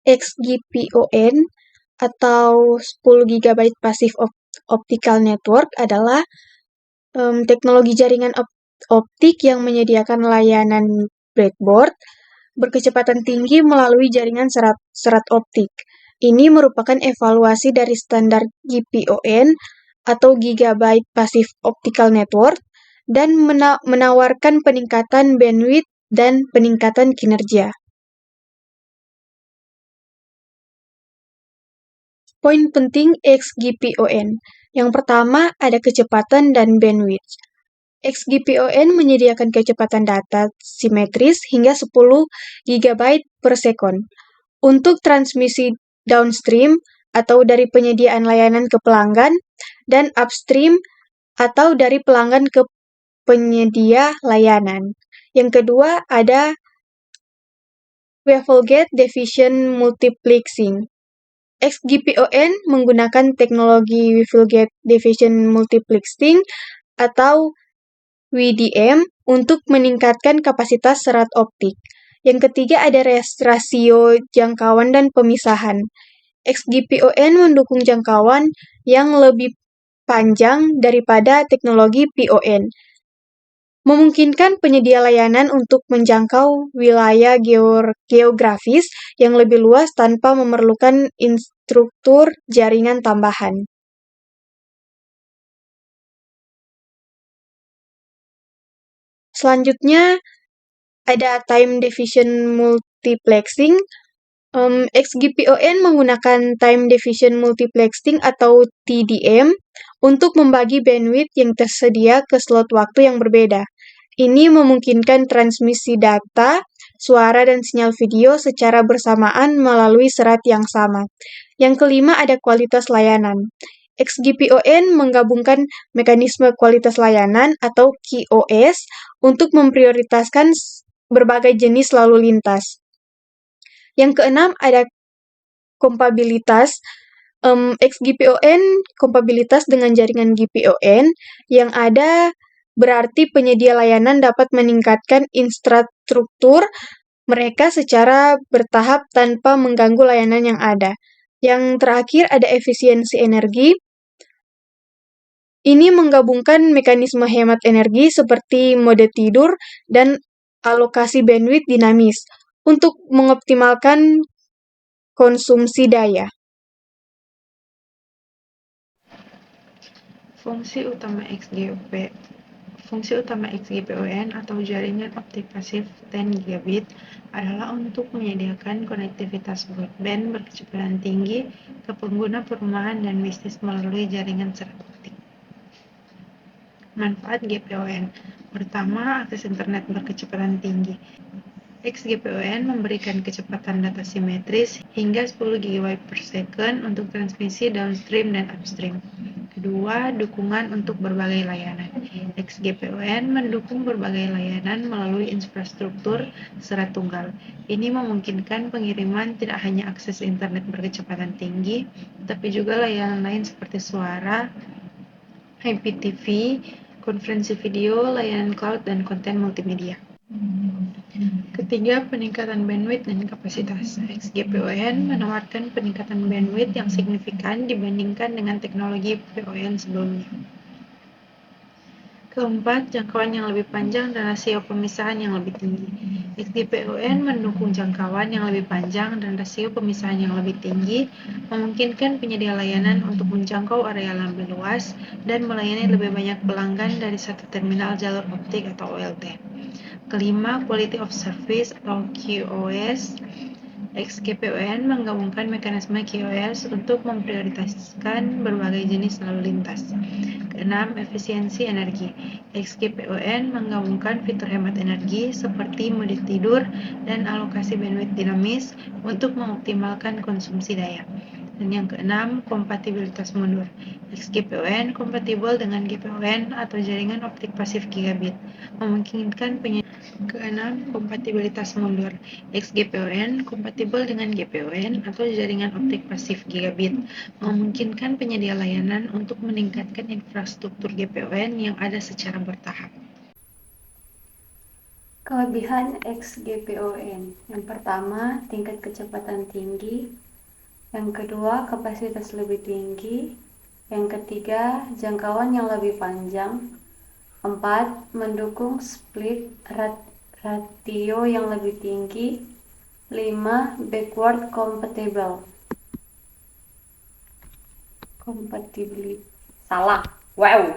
XGPON atau 10 GB Passive Optical Network adalah teknologi jaringan optik yang menyediakan layanan breadboard berkecepatan tinggi melalui jaringan serat optik. Ini merupakan evaluasi dari standar GPON atau Gigabyte Passive Optical Network dan menawarkan peningkatan bandwidth dan peningkatan kinerja. Poin penting XGPON. Yang pertama, ada kecepatan dan bandwidth. XGPON menyediakan kecepatan data simetris hingga 10 GB per sekon. Untuk transmisi downstream atau dari penyediaan layanan ke pelanggan, dan upstream atau dari pelanggan ke penyedia layanan. Yang kedua ada Waveguide Division Multiplexing. XGPON menggunakan teknologi Waveguide Division Multiplexing atau WDM untuk meningkatkan kapasitas serat optik. Yang ketiga ada rasio jangkauan dan pemisahan. XGPON mendukung jangkauan yang lebih panjang daripada teknologi PON, memungkinkan penyedia layanan untuk menjangkau wilayah geografis yang lebih luas tanpa memerlukan infrastruktur jaringan tambahan. Selanjutnya ada time division multiplexing. XGPON menggunakan time division multiplexing atau TDM untuk membagi bandwidth yang tersedia ke slot waktu yang berbeda. Ini memungkinkan transmisi data, suara, dan sinyal video secara bersamaan melalui serat yang sama. Yang kelima ada kualitas layanan. XGPON menggabungkan mekanisme kualitas layanan atau QoS untuk memprioritaskan berbagai jenis lalu lintas. Yang keenam ada kompatibilitas. XGPON kompatibilitas dengan jaringan GPON yang ada berarti penyedia layanan dapat meningkatkan infrastruktur mereka secara bertahap tanpa mengganggu layanan yang ada. Yang terakhir ada efisiensi energi. Ini menggabungkan mekanisme hemat energi seperti mode tidur dan alokasi bandwidth dinamis untuk mengoptimalkan konsumsi daya. Fungsi utama XGPON atau jaringan optik pasif 10 gigabit adalah untuk menyediakan konektivitas broadband berkecepatan tinggi ke pengguna perumahan dan bisnis melalui jaringan serat optik. Manfaat GPON. Pertama, akses internet berkecepatan tinggi. XGPON memberikan kecepatan data simetris hingga 10 GB per second untuk transmisi downstream dan upstream. Kedua, dukungan untuk berbagai layanan. XGPON mendukung berbagai layanan melalui infrastruktur serat tunggal. Ini memungkinkan pengiriman tidak hanya akses internet berkecepatan tinggi, tapi juga layanan lain seperti suara, IPTV, konferensi video, layanan cloud, dan konten multimedia. Ketiga, peningkatan bandwidth dan kapasitas. XGPON menawarkan peningkatan bandwidth yang signifikan dibandingkan dengan teknologi PON sebelumnya. Keempat, jangkauan yang lebih panjang dan rasio pemisahan yang lebih tinggi. XGPON mendukung jangkauan yang lebih panjang dan rasio pemisahan yang lebih tinggi, memungkinkan penyedia layanan untuk menjangkau area lebih luas dan melayani lebih banyak pelanggan dari satu terminal jalur optik atau OLT. Kelima, quality of service atau QoS. XGPON menggabungkan mekanisme QoS untuk memprioritaskan berbagai jenis lalu lintas. Keenam, efisiensi energi. XGPON menggabungkan fitur hemat energi seperti mode tidur dan alokasi bandwidth dinamis untuk mengoptimalkan konsumsi daya. Dan yang keenam, kompatibilitas mundur. XGPON kompatibel dengan GPON atau jaringan optik pasif gigabit, memungkinkan Keenam, kompatibilitas mundur. XGPON kompatibel dengan GPON atau jaringan optik pasif gigabit, memungkinkan penyedia layanan untuk meningkatkan infrastruktur GPON yang ada secara bertahap. Kelebihan XGPON. Yang pertama, tingkat kecepatan tinggi. Yang kedua, kapasitas lebih tinggi. Yang ketiga, jangkauan yang lebih panjang. 4. Mendukung split ratio yang lebih tinggi. 5. Backward compatibility. Salah. Wow.